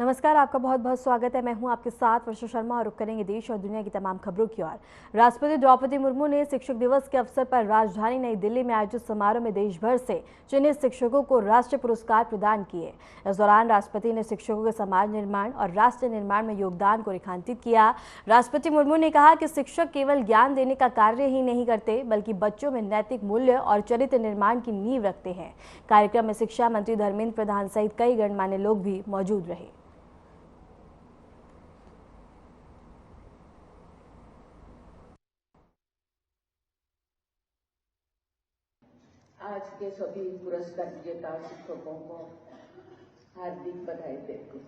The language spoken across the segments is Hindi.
नमस्कार, आपका बहुत बहुत स्वागत है। मैं हूं आपके साथ वर्षा शर्मा और रुक करेंगे देश और दुनिया की तमाम खबरों की ओर। राष्ट्रपति द्रौपदी मुर्मू ने शिक्षक दिवस के अवसर पर राजधानी नई दिल्ली में आयोजित समारोह में देश भर से चयनित शिक्षकों को राष्ट्रीय पुरस्कार प्रदान किए। इस दौरान राष्ट्रपति ने शिक्षकों के समाज निर्माण और राष्ट्र निर्माण में योगदान को रेखांकित किया। राष्ट्रपति मुर्मू ने कहा कि शिक्षक केवल ज्ञान देने का कार्य ही नहीं करते, बल्कि बच्चों में नैतिक मूल्य और चरित्र निर्माण की नींव रखते हैं। कार्यक्रम में शिक्षा मंत्री धर्मेंद्र प्रधान सहित कई गणमान्य लोग भी मौजूद रहे। आज के सभी पुरस्कार विजेता शिक्षकों को हार्दिक बधाई देती हूँ।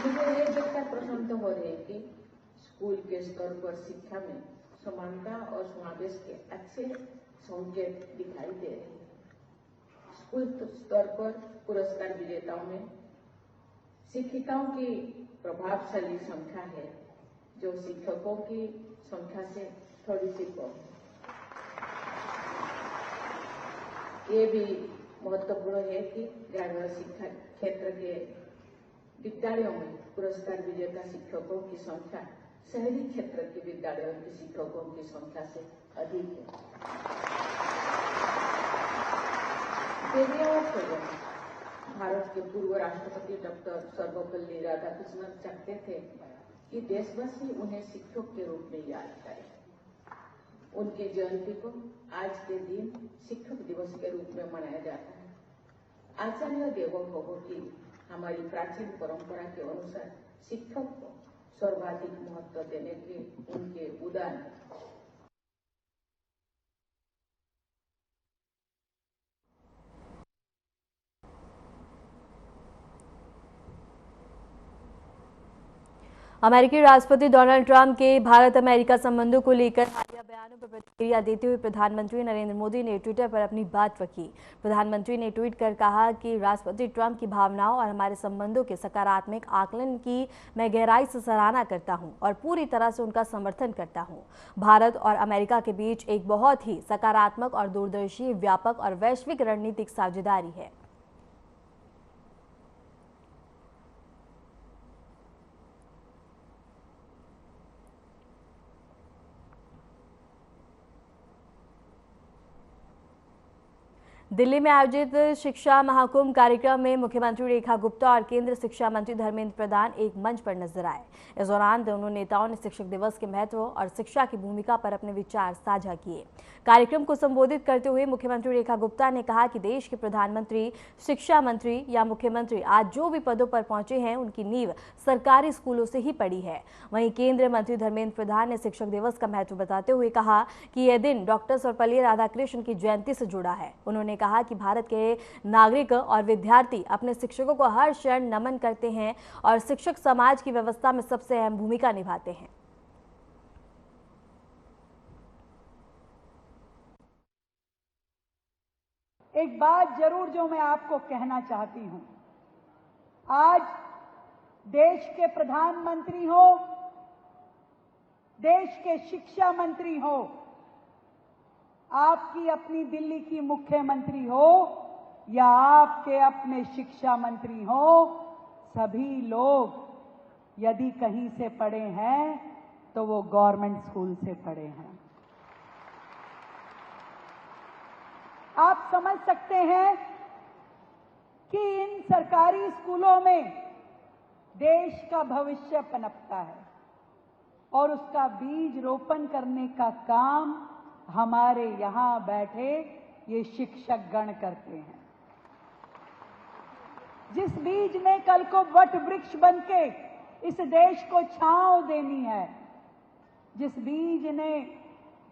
मुझे ये देखकर प्रसन्न हो रही है कि स्कूल के स्तर पर शिक्षा में समानता और समावेश के अच्छे संकेत दिखाई दे रहे हैं। स्कूल स्तर पर पुरस्कार विजेताओं में शिक्षिकाओं की प्रभावशाली संख्या है, जो शिक्षकों की संख्या से थोड़ी सी कम है। ये भी महत्वपूर्ण है कि ग्रामीण शिक्षा क्षेत्र के विद्यालयों में पुरस्कार विजेता शिक्षकों की संख्या शहरी क्षेत्र के विद्यालयों के शिक्षकों की संख्या से अधिक है। भारत के पूर्व राष्ट्रपति डॉक्टर सर्वपल्ली राधाकृष्णन चाहते थे कि देशवासी उन्हें शिक्षक के रूप में याद करें। उनकी जयंती को आज के दिन शिक्षक दिवस के रूप में मनाया जाता है। आचार्य देवोभव की हमारी प्राचीन परंपरा के अनुसार शिक्षक को सर्वाधिक महत्व देने के उनके उदाहरण। अमेरिकी राष्ट्रपति डोनाल्ड ट्रंप के भारत अमेरिका संबंधों को लेकर हालिया बयानों पर प्रतिक्रिया देते हुए प्रधानमंत्री नरेंद्र मोदी ने ट्विटर पर अपनी बात रखी। प्रधानमंत्री ने ट्वीट कर कहा कि राष्ट्रपति ट्रंप की भावनाओं और हमारे संबंधों के सकारात्मक आकलन की मैं गहराई से सराहना करता हूं और पूरी तरह से उनका समर्थन करता हूं। भारत और अमेरिका के बीच एक बहुत ही सकारात्मक और दूरदर्शी, व्यापक और वैश्विक रणनीतिक साझेदारी है। दिल्ली में आयोजित शिक्षा महाकुंभ कार्यक्रम में मुख्यमंत्री रेखा गुप्ता और केंद्रीय शिक्षा मंत्री धर्मेंद्र प्रधान एक मंच पर नजर आए। इस दौरान दोनों नेताओं ने शिक्षक दिवस के महत्व और शिक्षा की भूमिका पर अपने विचार साझा किए। कार्यक्रम को संबोधित करते हुए मुख्यमंत्री रेखा गुप्ता ने कहा कि देश के प्रधानमंत्री, शिक्षा मंत्री या मुख्यमंत्री आज जो भी पदों पर पहुंचे हैं, उनकी नींव सरकारी स्कूलों से ही पड़ी है। वहीं केंद्रीय मंत्री धर्मेंद्र प्रधान ने शिक्षक दिवस का महत्व बताते हुए कहा कि यह दिन डॉक्टर सर्वपल्ली राधाकृष्णन की जयंती से जुड़ा है। उन्होंने कहा कि भारत के नागरिक और विद्यार्थी अपने शिक्षकों को हर क्षण नमन करते हैं और शिक्षक समाज की व्यवस्था में सबसे अहम भूमिका निभाते हैं। एक बात जरूर जो मैं आपको कहना चाहती हूं, आज देश के प्रधानमंत्री हो, देश के शिक्षा मंत्री हो, आपकी अपनी दिल्ली की मुख्यमंत्री हो या आपके अपने शिक्षा मंत्री हो, सभी लोग यदि कहीं से पढ़े हैं तो वो गवर्नमेंट स्कूल से पढ़े हैं। आप समझ सकते हैं कि इन सरकारी स्कूलों में देश का भविष्य पनपता है और उसका बीज रोपण करने का काम हमारे यहां बैठे ये शिक्षक गण करते हैं। जिस बीज ने कल को वट वृक्ष बनके इस देश को छांव देनी है, जिस बीज ने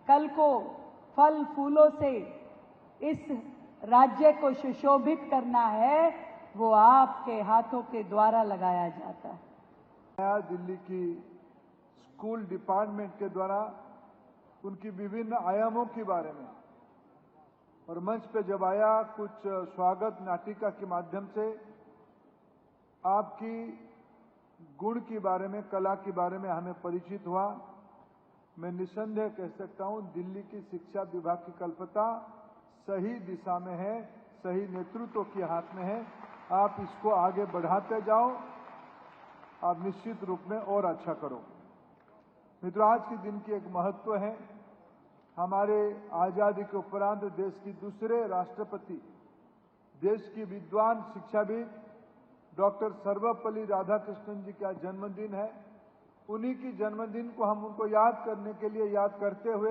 कल को फल फूलों से इस राज्य को सुशोभित करना है, वो आपके हाथों के द्वारा लगाया जाता है। नया दिल्ली की स्कूल डिपार्टमेंट के द्वारा उनकी विभिन्न आयामों के बारे में और मंच पे जब आया, कुछ स्वागत नाटिका के माध्यम से आपकी गुण के बारे में, कला के बारे में हमें परिचित हुआ। मैं निसंदेह कह सकता हूं, दिल्ली की शिक्षा विभाग की कल्पना सही दिशा में है, सही नेतृत्व के हाथ में है। आप इसको आगे बढ़ाते जाओ, आप निश्चित रूप में और अच्छा करो। मित्रों, आज के दिन की एक महत्व है। हमारे आजादी के उपरांत देश की दूसरे राष्ट्रपति, देश की विद्वान शिक्षाविद डॉक्टर सर्वपल्ली राधाकृष्णन जी का जन्मदिन है। उन्हीं की जन्मदिन को हम उनको याद करने के लिए, याद करते हुए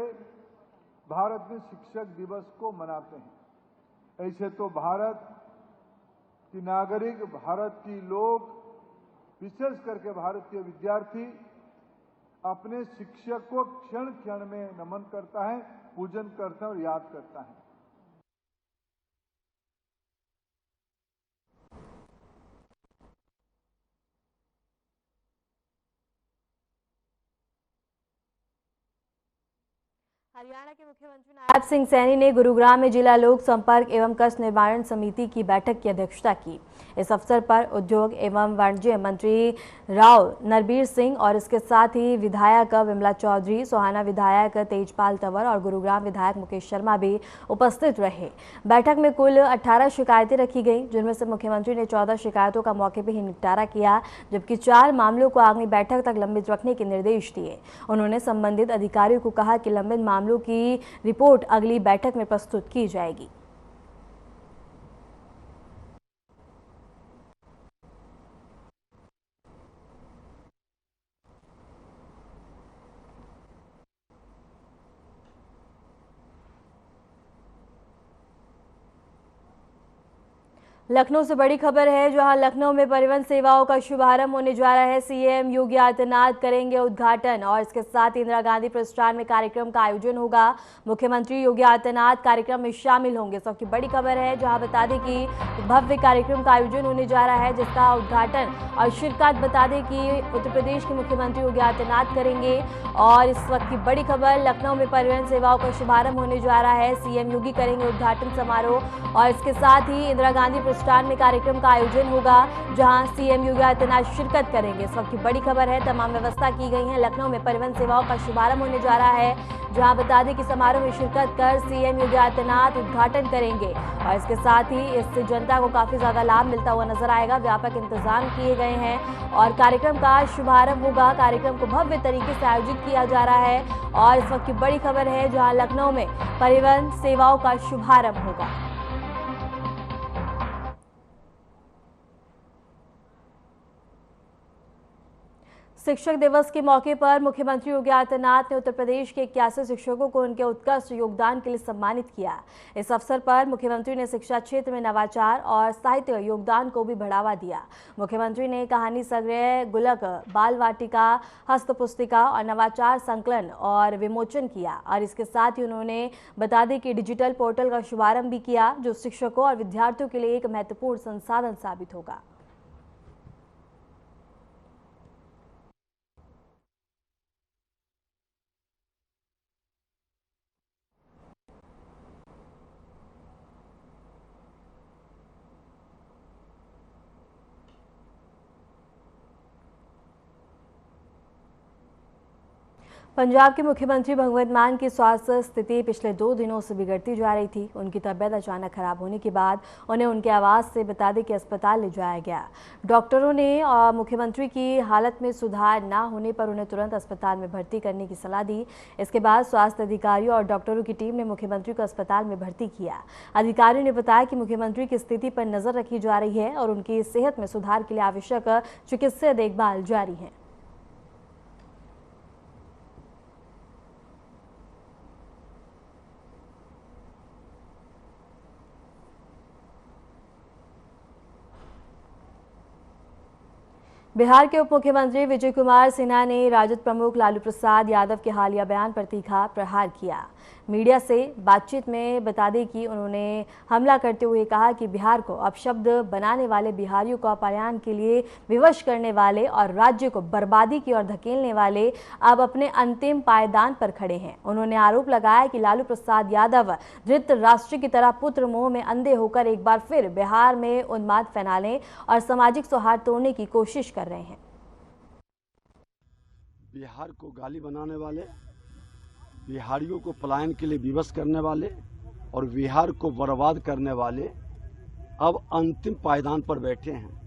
भारत में शिक्षक दिवस को मनाते हैं। ऐसे तो भारत की नागरिक, भारत की लोग, विशेष करके भारत के विद्यार्थी अपने शिक्षक को क्षण क्षण में नमन करता है, पूजन करता है और याद करता है। हरियाणा के मुख्यमंत्री नायब सिंह सैनी ने गुरुग्राम में जिला लोक संपर्क एवं कष्ट निवारण समिति की बैठक की अध्यक्षता की। इस अवसर पर उद्योग एवं वाणिज्य मंत्री राव नरबीर सिंह और इसके साथ ही विधायक विमला चौधरी, सोहाना विधायक तेजपाल तंवर और गुरुग्राम विधायक मुकेश शर्मा भी उपस्थित रहे। बैठक में कुल 18 शिकायतें रखी गई, जिनमें से मुख्यमंत्री ने 14 शिकायतों का मौके पर ही निपटारा किया, जबकि 4 मामलों को आगामी बैठक तक लंबित रखने के निर्देश दिए। उन्होंने संबंधित अधिकारियों को कहा कि लंबित मामलों की रिपोर्ट अगली बैठक में प्रस्तुत की जाएगी। लखनऊ से बड़ी खबर है, जहां लखनऊ में परिवहन सेवाओं का शुभारंभ होने जा रहा है। सीएम योगी आदित्यनाथ करेंगे उद्घाटन और इसके साथ इंदिरा गांधी प्रतिष्ठान में कार्यक्रम का आयोजन होगा। मुख्यमंत्री योगी आदित्यनाथ कार्यक्रम में शामिल होंगे। सबकी बड़ी खबर है, जहां बता दें कि भव्य कार्यक्रम का आयोजन होने जा रहा है, जिसका उद्घाटन और शिरकत बता दें कि उत्तर प्रदेश के मुख्यमंत्री योगी आदित्यनाथ करेंगे। और इस वक्त की बड़ी खबर, लखनऊ में परिवहन सेवाओं का शुभारंभ होने जा रहा है। सीएम योगी करेंगे उद्घाटन समारोह और इसके साथ ही इंदिरा गांधी प्रतिष्ठान में कार्यक्रम का आयोजन होगा, जहां सीएम योगी आदित्यनाथ शिरकत करेंगे। इस वक्त की बड़ी खबर है, तमाम व्यवस्था की गई है। लखनऊ में परिवहन सेवाओं का शुभारंभ होने जा रहा है, जहां बता दें कि समारोह में शिरकत कर सीएम योगी आदित्यनाथ उद्घाटन करेंगे और इसके साथ ही इससे जनता को काफी ज्यादा लाभ मिलता हुआ नजर आएगा। व्यापक इंतजाम किए गए हैं और कार्यक्रम का शुभारंभ होगा। कार्यक्रम को भव्य तरीके से आयोजित किया जा रहा है और इस वक्त की बड़ी खबर है, जहां लखनऊ में परिवहन सेवाओं का शुभारंभ होगा। शिक्षक दिवस के मौके पर मुख्यमंत्री योगी आदित्यनाथ ने उत्तर प्रदेश के 81 शिक्षकों को उनके उत्कृष्ट योगदान के लिए सम्मानित किया। इस अवसर पर मुख्यमंत्री ने शिक्षा क्षेत्र में नवाचार और साहित्य योगदान को भी बढ़ावा दिया। मुख्यमंत्री ने कहानी संग्रह, गुलक, बाल वाटिका, हस्त पुस्तिका और नवाचार संकलन और विमोचन किया और इसके साथ ही उन्होंने बता दें कि डिजिटल पोर्टल का शुभारंभ भी किया, जो शिक्षकों और विद्यार्थियों के लिए एक महत्वपूर्ण संसाधन साबित होगा। पंजाब के मुख्यमंत्री भगवंत मान की स्वास्थ्य स्थिति पिछले 2 दिनों से बिगड़ती जा रही थी। उनकी तबीयत अचानक खराब होने के बाद उन्हें उनके आवास से बता दें कि अस्पताल ले जाया गया। डॉक्टरों ने मुख्यमंत्री की हालत में सुधार न होने पर उन्हें तुरंत अस्पताल में भर्ती करने की सलाह दी। इसके बाद स्वास्थ्य अधिकारियों और डॉक्टरों की टीम ने मुख्यमंत्री को अस्पताल में भर्ती किया। अधिकारियों ने बताया कि मुख्यमंत्री की स्थिति पर नजर रखी जा रही है और उनकी सेहत में सुधार के लिए आवश्यक चिकित्सीय देखभाल जारी है। बिहार के उप मुख्यमंत्री विजय कुमार सिन्हा ने राजद प्रमुख लालू प्रसाद यादव के हालिया बयान पर तीखा प्रहार किया। मीडिया से बातचीत में बता दें कि उन्होंने हमला करते हुए कहा कि बिहार को अपशब्द बनाने वाले, बिहारियों को अपलायन के लिए विवश करने वाले और राज्य को बर्बादी की ओर धकेलने वाले अब अपने अंतिम पायदान पर खड़े हैं। उन्होंने आरोप लगाया कि लालू प्रसाद यादव धृतराष्ट्र की तरह पुत्र मोह में अंधे होकर एक बार फिर बिहार में उन्माद फैलाने और सामाजिक सौहार्द तोड़ने की कोशिश कर रहे हैं। बिहार को गाली बनाने वाले, बिहारियों को पलायन के लिए विवश करने वाले और बिहार को बर्बाद करने वाले अब अंतिम पायदान पर बैठे हैं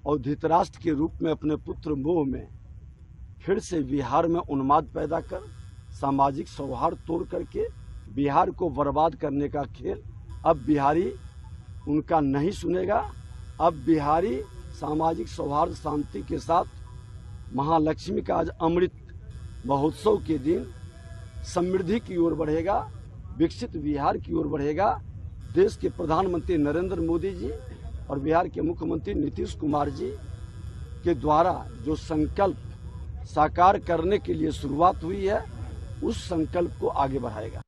और धृतराष्ट्र के रूप में अपने पुत्र मोह में फिर से बिहार में उन्माद पैदा कर सामाजिक सौहार्द तोड़ करके बिहार को बर्बाद करने का खेल अब बिहारी उनका नहीं सुनेगा। अब बिहारी सामाजिक सौहार्द शांति के साथ महालक्ष्मी का आज अमृत महोत्सव के दिन समृद्धि की ओर बढ़ेगा, विकसित बिहार की ओर बढ़ेगा। देश के प्रधानमंत्री नरेंद्र मोदी जी और बिहार के मुख्यमंत्री नीतीश कुमार जी के द्वारा जो संकल्प साकार करने के लिए शुरुआत हुई है, उस संकल्प को आगे बढ़ाएगा।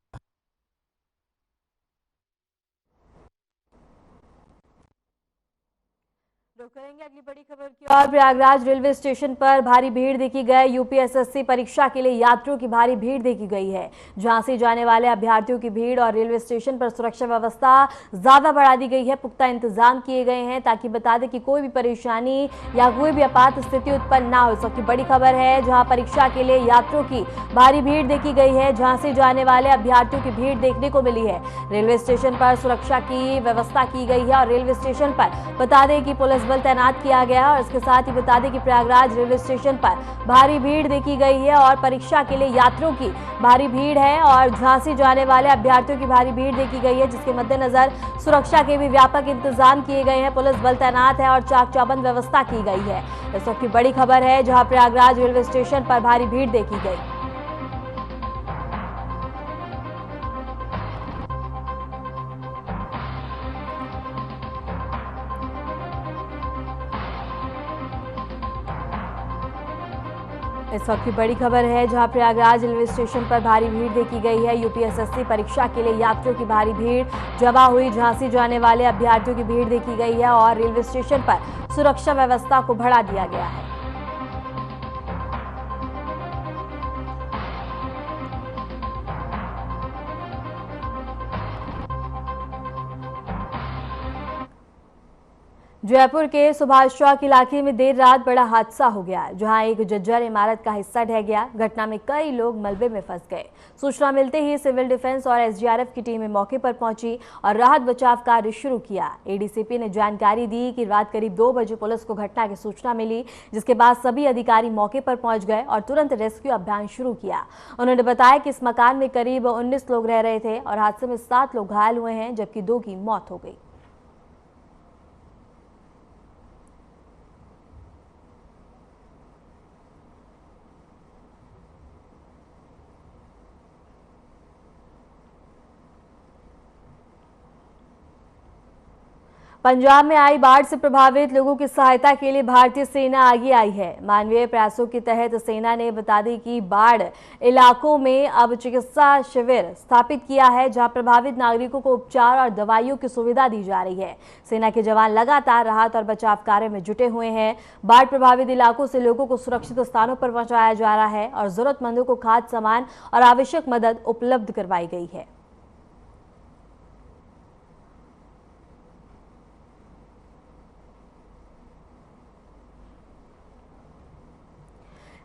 करेंगे अगली बड़ी खबर की और प्रयागराज रेलवे स्टेशन पर भारी भीड़ देखी गई। यूपीएसएससी परीक्षा के लिए यात्रियों की भारी भीड़ देखी गई है। झांसी जाने वाले अभ्यर्थियों की भीड़ और रेलवे स्टेशन पर सुरक्षा व्यवस्था ज्यादा बढ़ा दी गई है। पुख्ता इंतजाम किए गए हैं ताकि बता दें कि कोई भी परेशानी या कोई भी आपात स्थिति उत्पन्न ना हो सके। बड़ी खबर है जहाँ परीक्षा के लिए यात्रियों की भारी भीड़ देखी गई है। झांसी जाने वाले अभ्यर्थियों की भीड़ देखने को मिली है। रेलवे स्टेशन पर सुरक्षा की व्यवस्था की गई है और रेलवे स्टेशन पर बता दें कि पुलिस बल तैनात किया गया है। और इसके साथ ही बता दें कि प्रयागराज रेलवे स्टेशन पर भारी भीड़ देखी गई है और परीक्षा के लिए यात्रियों की भारी भीड़ है और झांसी जाने वाले अभ्यर्थियों की भारी भीड़ देखी गई है, जिसके मद्देनजर सुरक्षा के भी व्यापक इंतजाम किए गए हैं। पुलिस बल तैनात है और चाक चौबंद व्यवस्था की गई है। इस वक्त की बड़ी खबर है जहां प्रयागराज रेलवे स्टेशन पर भारी भीड़ देखी गई। इस वक्त की बड़ी खबर है जहां प्रयागराज रेलवे स्टेशन पर भारी भीड़ देखी गई है। यूपीएसएससी परीक्षा के लिए यात्रियों की भारी भीड़ जमा हुई। झांसी जाने वाले अभ्यर्थियों की भीड़ देखी गई है और रेलवे स्टेशन पर सुरक्षा व्यवस्था को बढ़ा दिया गया है। जयपुर के सुभाष चौक इलाके में देर रात बड़ा हादसा हो गया, जहां एक जर्जर इमारत का हिस्सा ढह गया। घटना में कई लोग मलबे में फंस गए। सूचना मिलते ही सिविल डिफेंस और एसडीआरएफ की टीमें मौके पर पहुंची और राहत बचाव कार्य शुरू किया। एडीसीपी ने जानकारी दी कि रात करीब 2 बजे पुलिस को घटना की सूचना मिली, जिसके बाद सभी अधिकारी मौके पर पहुंच गए और तुरंत रेस्क्यू अभियान शुरू किया। उन्होंने बताया कि इस मकान में करीब 19 लोग रह रहे थे और हादसे में 7 लोग घायल हुए हैं, जबकि 2 की मौत हो गई। पंजाब में आई बाढ़ से प्रभावित लोगों की सहायता के लिए भारतीय सेना आगे आई है। मानवीय प्रयासों के तहत सेना ने बता दी कि बाढ़ इलाकों में अब चिकित्सा शिविर स्थापित किया है, जहां प्रभावित नागरिकों को उपचार और दवाइयों की सुविधा दी जा रही है। सेना के जवान लगातार राहत और बचाव कार्य में जुटे हुए हैं। बाढ़ प्रभावित इलाकों से लोगों को सुरक्षित स्थानों पर पहुंचाया जा रहा है और जरूरतमंदों को खाद्य सामान और आवश्यक मदद उपलब्ध करवाई गई है।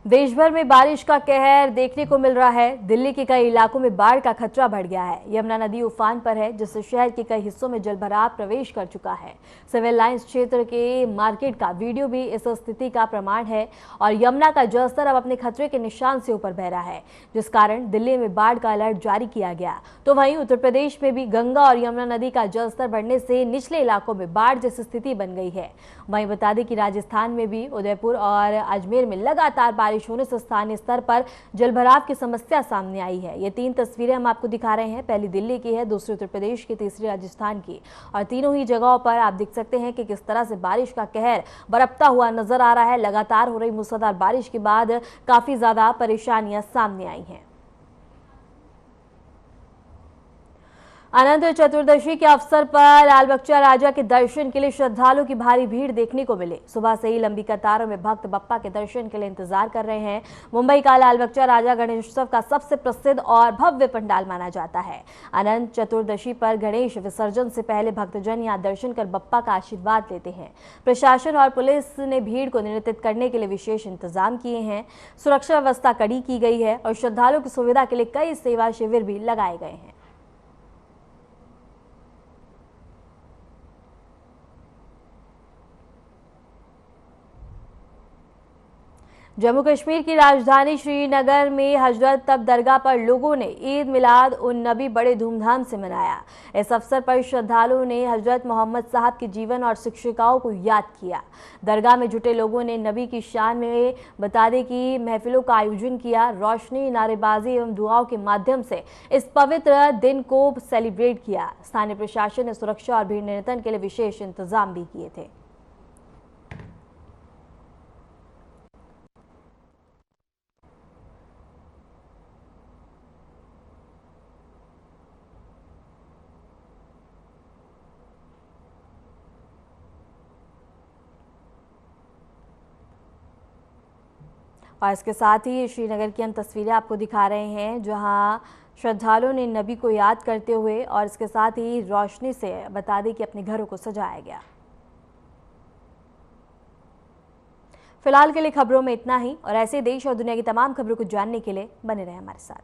देश भर में बारिश का कहर देखने को मिल रहा है। दिल्ली के कई इलाकों में बाढ़ का खतरा बढ़ गया है। यमुना नदी उफान पर है, जिससे शहर के कई हिस्सों में जलभराव प्रवेश कर चुका है। सिविल लाइंस क्षेत्र के मार्केट का वीडियो भी इस स्थिति का प्रमाण है और यमुना का जलस्तर अब अपने खतरे के निशान से ऊपर बह रहा है, जिस कारण दिल्ली में बाढ़ का अलर्ट जारी किया गया। तो वहीं उत्तर प्रदेश में भी गंगा और यमुना नदी का जलस्तर बढ़ने से निचले इलाकों में बाढ़ जैसी स्थिति बन गई है। वहीं बता दें कि राजस्थान में भी उदयपुर और अजमेर में लगातार बारिश होने से स्थानीय स्तर पर जलभराव की समस्या सामने आई है। ये 3 तस्वीरें हम आपको दिखा रहे हैं। पहली दिल्ली की है, दूसरी उत्तर प्रदेश की, तीसरी राजस्थान की। और तीनों ही जगहों पर आप देख सकते हैं कि किस तरह से बारिश का कहर बरपता हुआ नजर आ रहा है। लगातार हो रही मूसलाधार बारिश के बाद काफी ज्यादा परेशानियां सामने आई हैं। अनंत चतुर्दशी के अवसर पर लालबगचा राजा के दर्शन के लिए श्रद्धालुओं की भारी भीड़ देखने को मिले। सुबह से ही लंबी कतारों में भक्त बप्पा के दर्शन के लिए इंतजार कर रहे हैं। मुंबई का लालबगचा राजा गणेशोत्सव का सबसे प्रसिद्ध और भव्य पंडाल माना जाता है। अनंत चतुर्दशी पर गणेश विसर्जन से पहले भक्तजन यहां दर्शन कर बप्पा का आशीर्वाद लेते हैं। प्रशासन और पुलिस ने भीड़ को नियंत्रित करने के लिए विशेष इंतजाम किए हैं। सुरक्षा व्यवस्था कड़ी की गई है और श्रद्धालुओं की सुविधा के लिए कई सेवा शिविर भी लगाए गए हैं। जम्मू कश्मीर की राजधानी श्रीनगर में हजरत तब दरगाह पर लोगों ने ईद मिलाद उन नबी बड़े धूमधाम से मनाया। इस अवसर पर श्रद्धालुओं ने हजरत मोहम्मद साहब के जीवन और शिक्षिकाओं को याद किया। दरगाह में जुटे लोगों ने नबी की शान में बताने की महफिलों का आयोजन किया। रोशनी, नारेबाजी एवं दुआओं के माध्यम से इस पवित्र दिन को सेलिब्रेट किया। स्थानीय प्रशासन ने सुरक्षा और भीड़ नियंत्रण के लिए विशेष इंतजाम भी किए थे। और इसके साथ ही श्रीनगर की हम तस्वीरें आपको दिखा रहे हैं, जहां श्रद्धालुओं ने नबी को याद करते हुए और इसके साथ ही रोशनी से बता दें कि अपने घरों को सजाया गया। फिलहाल के लिए खबरों में इतना ही, और ऐसे देश और दुनिया की तमाम खबरों को जानने के लिए बने रहें हमारे साथ।